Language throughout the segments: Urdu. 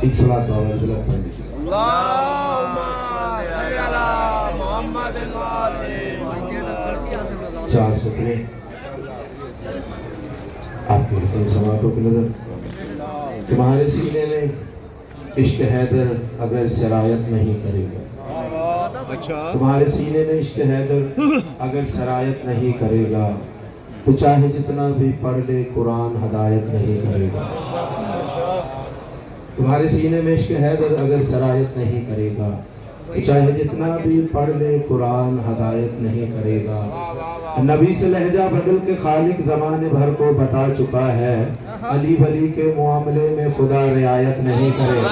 ایک صلاۃ اور ضلع پڑھ لیجیے۔ اللہم صلی علی محمد چار سطریں آپ کے حسین سماعتوں کی نظر۔ تمہارے سینے میں عشق حیدر اگر سرایت نہیں کرے گا، تمہارے سینے میں عشق حیدر اگر سرایت نہیں کرے گا تو چاہے جتنا بھی پڑھ لے قرآن ہدایت نہیں کرے گا۔ تمہارے سینے میں عشق حیدر اگر سرایت نہیں کرے گا تو چاہے جتنا بھی پڑھ لے قرآن ہدایت نہیں کرے گا۔ نبی سے لہجہ بدل کے خالق زمانے بھر کو بتا چکا ہے، علی ولی کے معاملے میں خدا رعایت نہیں کرے گا۔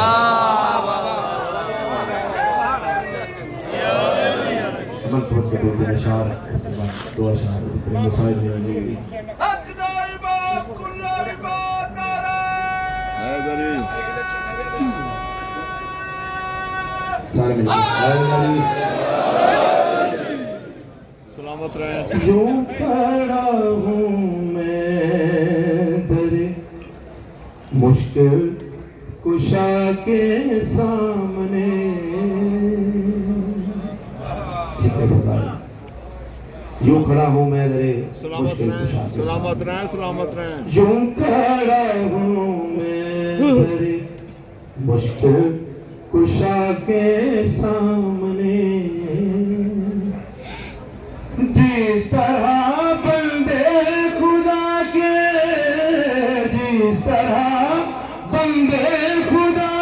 من پرد کے دو تین اشعار، اس کے بعد دو اشعار ذکر مسائل میں علی ہوئی۔ سارے مل کے سلامت رہیں۔ یوں کھڑا ہوں میں در مشکل کشا کے سامنے، ذکر فضائل۔ یوں کھڑا ہوں میں در مشکل کشا کے سلامت رہیں، سلامت رہیں۔ یوں کھڑا ہوں میں در مشکل کشا کے سامنے، جس طرح بندے خدا کے، جس طرح بندے خدا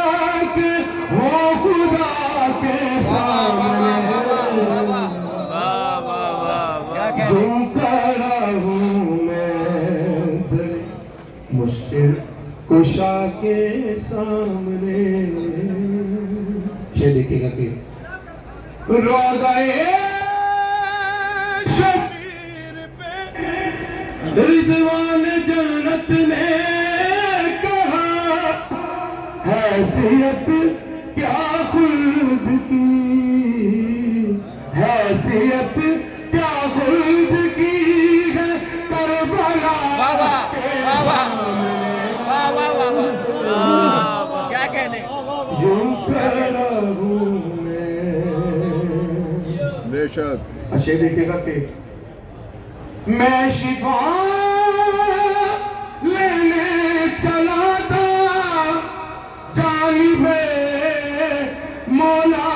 کے وہ خدا کے سامنے، یوں کھڑا ہوں میں در مشکل کشا کے سامنے۔ یہ دیکھے گا کہ روزہ شبیر پہ رضوان جنت نے کہا، حیثیت کیا خلد کی، حیثیت کیا خلد کی ہے کربلا کے سامنے۔ کیا کہنے، یوں کھڑا ہوں میں۔ بے شک اچھے دیکھے گا کہ میں شفا لینے چلا تھا جانب مولا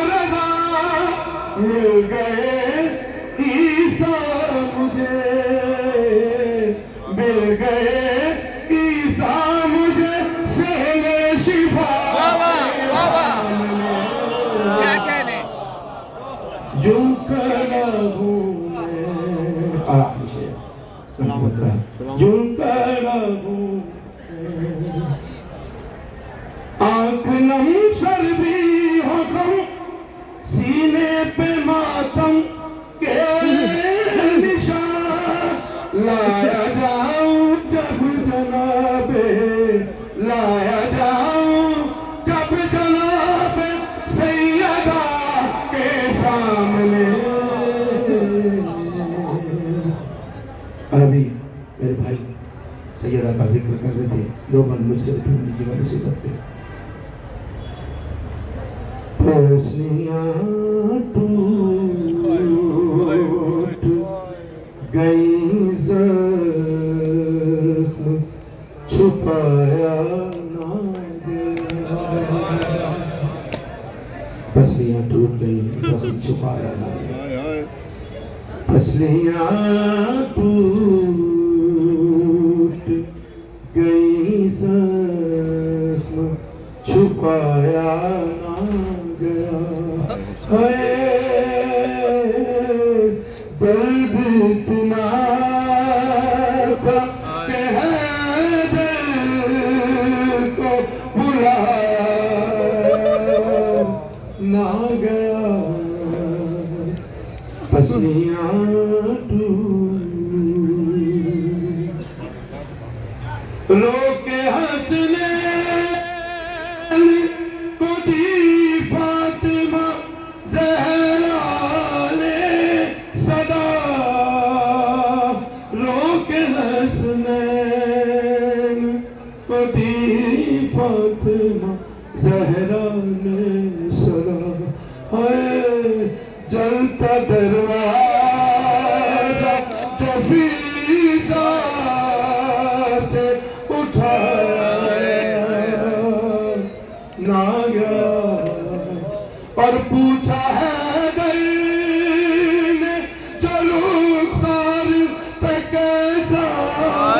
رضا، مل گئے عیسیٰ مجھے، مل گئے عیسیٰ مجھے سہل شفا۔ کیا کہنے، یوں کھڑا ہوں میں، آخری شعر، سلامت رہیں۔ یوں کھڑا ہوں میں، آنکھ نم سر بھی ہو غم، سینے پہ ماتم کے نشان، لایا جاؤں جب جناب، لایا جاؤں جب جناب سیدہ کے سامنے۔ اور ابھی میرے بھائی سیدہ کا ذکر کر رہے تھے، دو بند مجھ سے تھے ان کی وجہ سے کرتے ہیں۔ پھسلیاں ٹوٹ گئی، زخم چھپایا نہ گیا، پھسلیاں ٹوٹ گئی، زخم چھپایا نہ گیا، پھسلیاں ٹوٹ گئی، زخم چھپایا نہ گیا، درد اتنا تھا کہ حیدر کو بلایا نہ گیا، پھسلیاں رو کے ہنسنے کو دی فاطمہ زہرا نے صدا، رو کے ہنسنے فاطمہ زہرا نے سلام ہے جلتا دروازہ جو فضا سے اٹھایا نایا اور پوچھا ہے دل نے چلو خار پہ کیسا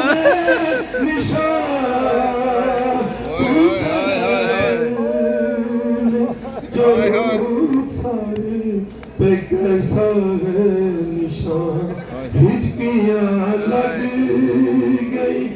ہے نشان پوچھا ہے چلو خار پہ کیسا ہے نشان ہچکیاں لگ گئی